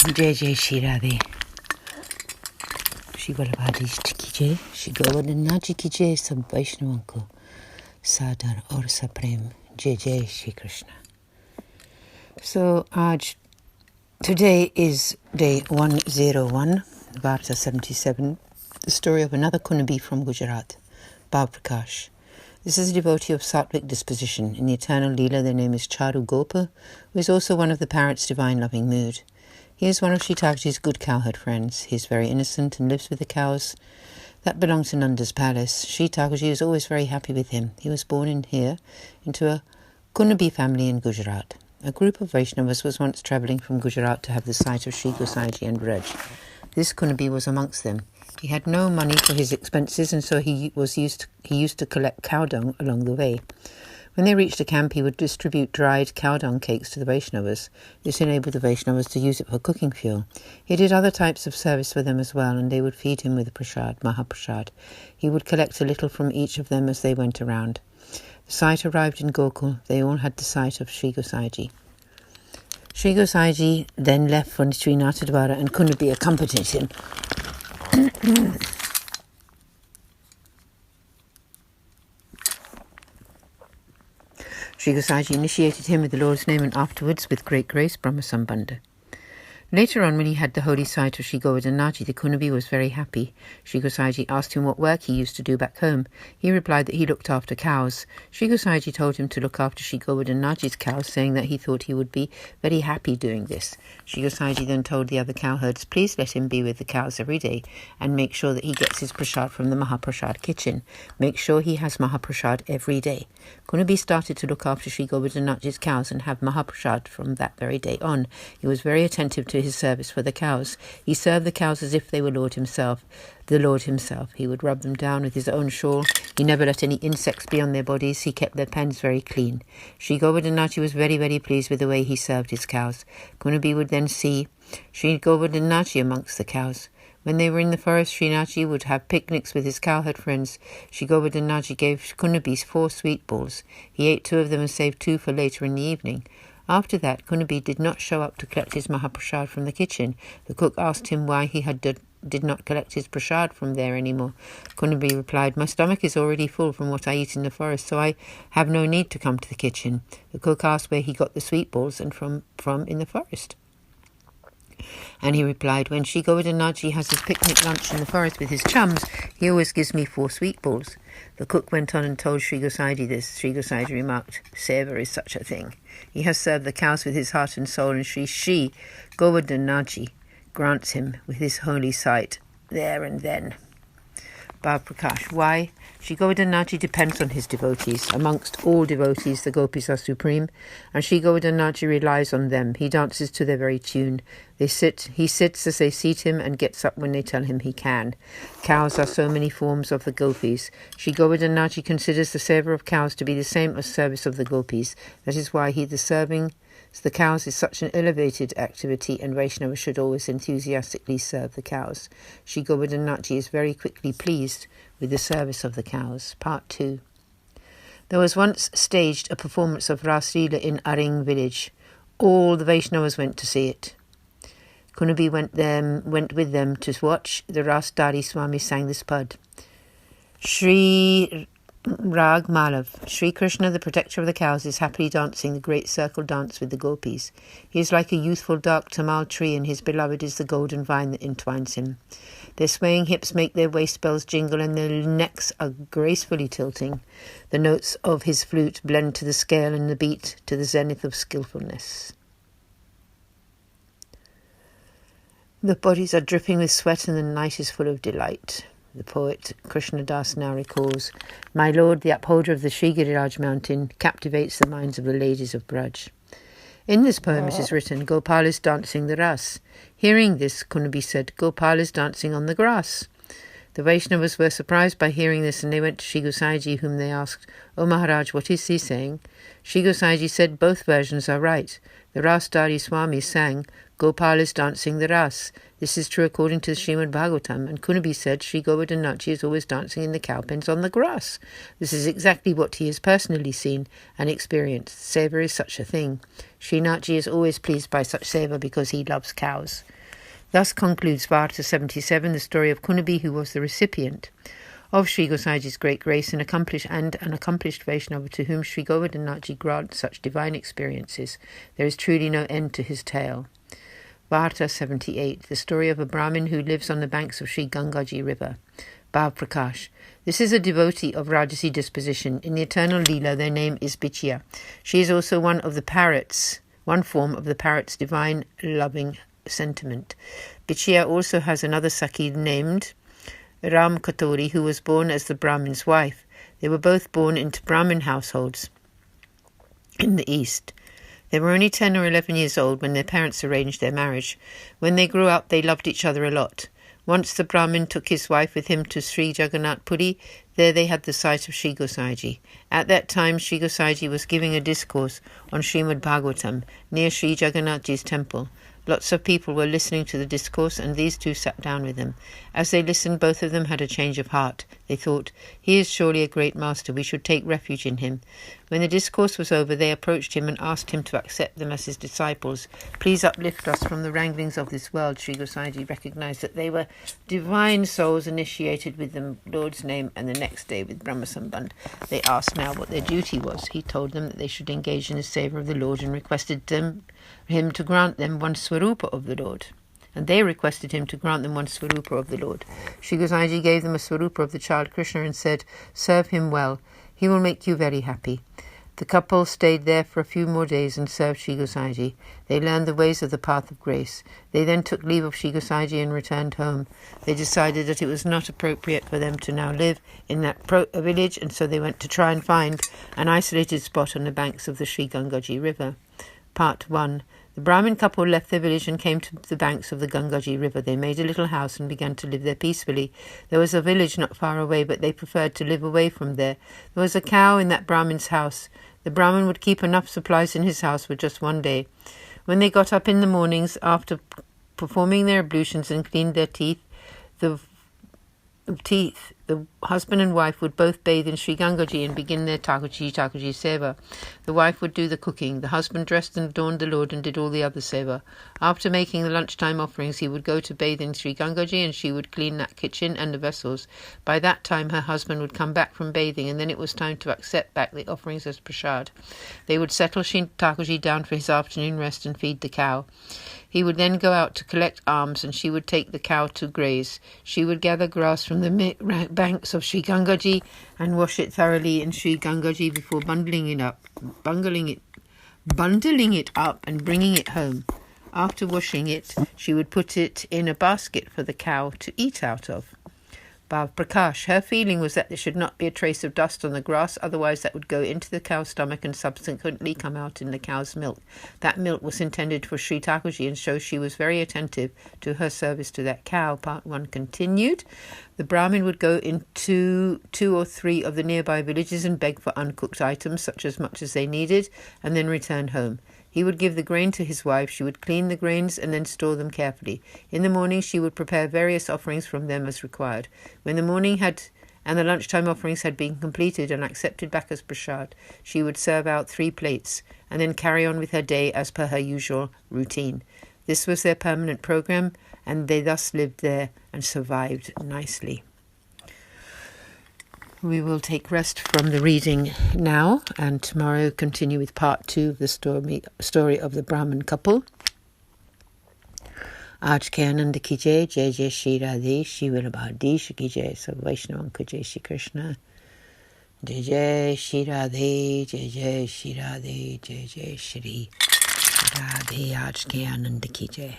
जय जय श्री राधे श्री बलभाधीश की जय श्री गोवर्धन जी की जय सब वैष्णवों को सादर और सप्रेम जय जय Shri Krishna. So today is day 101, Varta 77, the story of another Kunnabhi from Gujarat, Bhav Prakash. This is a devotee of Sattvic disposition. In the eternal Leela, their name is Charu Gopa, who is also one of the parrot's divine loving mood. He is one of Sri Thakuraji's good cowherd friends. He is very innocent and lives with the cows that belong to Nanda's palace. Sri Thakuraji is always very happy with him. He was born into a Kunnabhi family in Gujarat. A group of Vaishnavas was once travelling from Gujarat to have the sight of Sri Gosaiji and Vraja. This Kunnabhi was amongst them. He had no money for his expenses, and so he used to collect cow dung along the way. When they reached a camp, he would distribute dried cow dung cakes to the Vaishnavas. This enabled the Vaishnavas to use it for cooking fuel. He did other types of service for them as well, and they would feed him with prasad, Mahaprasad. He would collect a little from each of them as they went around. The sight arrived in Gokul. They all had the sight of Sri Gosaiji. Sri Gosaiji then left for Srinatha and Kunnabhi accompanied him. Sri Gosaiji initiated him with the Lord's name and afterwards, with great grace, Brahma Sambandha. Later on, when he had the holy sight of Sri Govardhanaji, the Kunnabhi was very happy. Sri Gosaiji asked him what work he used to do back home. He replied that he looked after cows. Sri Gosaiji told him to look after Sri Govardhanaji's cows, saying that he thought he would be very happy doing this. Sri Gosaiji then told the other cowherds, please let him be with the cows every day and make sure that he gets his prasad from the Mahaprasad kitchen. Make sure he has Mahaprasad every day. Kunnabhi started to look after Sri Govardhanaji's cows and have Mahaprasad from that very day on. He was very attentive to his service for the cows. He served the cows as if they were the Lord himself. He would rub them down with his own shawl. He never let any insects be on their bodies. He kept their pens very clean. Sri Govardhanaji was very, very pleased with the way he served his cows. Kunnabhi would then see Sri Govardhanaji amongst the cows. When they were in the forest, Srinathji would have picnics with his cowherd friends. Sri Govardhanaji gave Kunnabhi 4 sweet balls. He ate 2 of them and saved 2 for later in the evening. After that, Kunnabhi did not show up to collect his Mahaprasad from the kitchen. The cook asked him why he did not collect his prasad from there anymore. Kunnabhi replied, my stomach is already full from what I eat in the forest, so I have no need to come to the kitchen. The cook asked where he got the sweet balls and from in the forest. And he replied, when Sri Govardhanaji has his picnic lunch in the forest with his chums, he always gives me 4 sweet balls. The cook went on and told Sri Gosaiji this. Sri Gosaiji remarked, Seva is such a thing. He has served the cows with his heart and soul, and Sri Govardhanaji grants him with his holy sight there and then. Bhav Prakash. Why? Sri Govardhanaji depends on his devotees. Amongst all devotees, the gopis are supreme, and Sri Govardhanaji relies on them. He dances to their very tune. He sits as they seat him and gets up when they tell him he can. Cows are so many forms of the gopis. Sri Govardhanaji considers the seva of cows to be the same as service of the gopis. That is why the cows is such an elevated activity, and Vaishnava should always enthusiastically serve the cows. Sri Govardhanaji is very quickly pleased with the service of the cows. Part 2. There was once staged a performance of Ras Leela in Aring village. All the Vaishnavas went to see it. Kunnabhi went with them to watch. The Ras Dari Swami sang this pad. Shri Rag Malav. Sri Krishna, the protector of the cows, is happily dancing the great circle dance with the gopis. He is like a youthful dark tamal tree, and his beloved is the golden vine that entwines him. Their swaying hips make their waist bells jingle, and their necks are gracefully tilting. The notes of his flute blend to the scale, and the beat to the zenith of skillfulness. The bodies are dripping with sweat, and the night is full of delight. The poet Krishnadas now recalls, my lord, the upholder of the Sri Giriraj mountain, captivates the minds of the ladies of Braj. In this poem it is written, Gopal is dancing the ras. Hearing this, Kunnabhi said, Gopal is dancing on the grass. The Vaishnavas were surprised by hearing this, and they went to Sri Gosaiji, whom they asked, O Maharaj, what is he saying? Sri Gosaiji said, both versions are right. The Ras Dari Swami sang, Gopal is dancing the ras. This is true according to the Srimad Bhagavatam, and Kunnabhi said Sri Govardhanaji is always dancing in the cowpens on the grass. This is exactly what he has personally seen and experienced. Seva is such a thing. Srinathji is always pleased by such seva because he loves cows. Thus concludes Varta 77, the story of Kunnabhi, who was the recipient of Sri Gosaji's great grace and an accomplished Vaishnava to whom Sri Govardhanaji grants such divine experiences. There is truly no end to his tale. Varta 78, the story of a Brahmin who lives on the banks of Sri Gangaji river. Bhav Prakash. This is a devotee of Rajasi disposition. In the eternal Leela, their name is Bichya. She is also one form of the parrot's divine loving sentiment. Bichya also has another Sakhi named Ram Katori, who was born as the Brahmin's wife. They were both born into Brahmin households in the East. They were only 10 or 11 years old when their parents arranged their marriage. When they grew up, they loved each other a lot. Once the Brahmin took his wife with him to Sri Jagannath Puri. There they had the sight of Sri Gosaiji. At that time, Sri Gosaiji was giving a discourse on Srimad Bhagavatam near Sri Jagannathji's temple. Lots of people were listening to the discourse, and these two sat down with them. As they listened, both of them had a change of heart. They thought, "He is surely a great master. We should take refuge in him." When the discourse was over, they approached him and asked him to accept them as his disciples. "Please uplift us from the wranglings of this world." Sri Gosaiji recognized that they were divine souls initiated with the Lord's name, and the next day with Brahma Sambandh. They asked now what their duty was. He told them that they should engage in the seva of the Lord and requested him to grant them one swarupa of the Lord. And they requested him to grant them one swarupa of the Lord. Sri Gosaiji gave them a swarupa of the child Krishna and said, "Serve him well. He will make you very happy." The couple stayed there for a few more days and served Sri Gosaiji. They learned the ways of the path of grace. They then took leave of Sri Gosaiji and returned home. They decided that it was not appropriate for them to now live in that village, and so they went to try and find an isolated spot on the banks of the Sri Gangaji river. Part 1. The Brahmin couple left their village and came to the banks of the Gangaji river. They made a little house and began to live there peacefully. There was a village not far away, but they preferred to live away from there. There was a cow in that Brahmin's house. The Brahmin would keep enough supplies in his house for just one day. When they got up in the mornings, after performing their ablutions and cleaned their teeth, the husband and wife would both bathe in Sri Gangaji and begin their Thakurji Seva. The wife would do the cooking. The husband dressed and adorned the Lord and did all the other seva. After making the lunchtime offerings, he would go to bathe in Sri Gangaji and she would clean that kitchen and the vessels. By that time, her husband would come back from bathing, and then it was time to accept back the offerings as prasad. They would settle Sri Thakurji down for his afternoon rest and feed the cow. He would then go out to collect alms, and she would take the cow to graze. She would gather grass from the banks of Sri Gangaji and wash it thoroughly in Sri Gangaji before bundling it up and bringing it home. After washing it, she would put it in a basket for the cow to eat out of. Bhav Prakash. Her feeling was that there should not be a trace of dust on the grass, otherwise that would go into the cow's stomach and subsequently come out in the cow's milk. That milk was intended for Sri Thakurji, and so she was very attentive to her service to that cow. Part 1 continued. The Brahmin would go into 2 or 3 of the nearby villages and beg for uncooked items, such as much as they needed, and then return home. He would give the grain to his wife. She would clean the grains and then store them carefully. In the morning, she would prepare various offerings from them as required. When the morning and the lunchtime offerings had been completed and accepted back as prasad, she would serve out 3 plates and then carry on with her day as per her usual routine. This was their permanent program, and they thus lived there and survived nicely. We will take rest from the reading now, and tomorrow continue with part 2 of the story of the Brahmin couple. Aaj ke Anand ki jai, jai jai Shri Radhe, Shri Vallabhadish ki jai, sab Vaishnavan ko jai Shri Krishna. Jai jai Shri Radhe, jai jai Shri Radhe, jai jai Shri Radhe, Aaj ke Anand ki jai.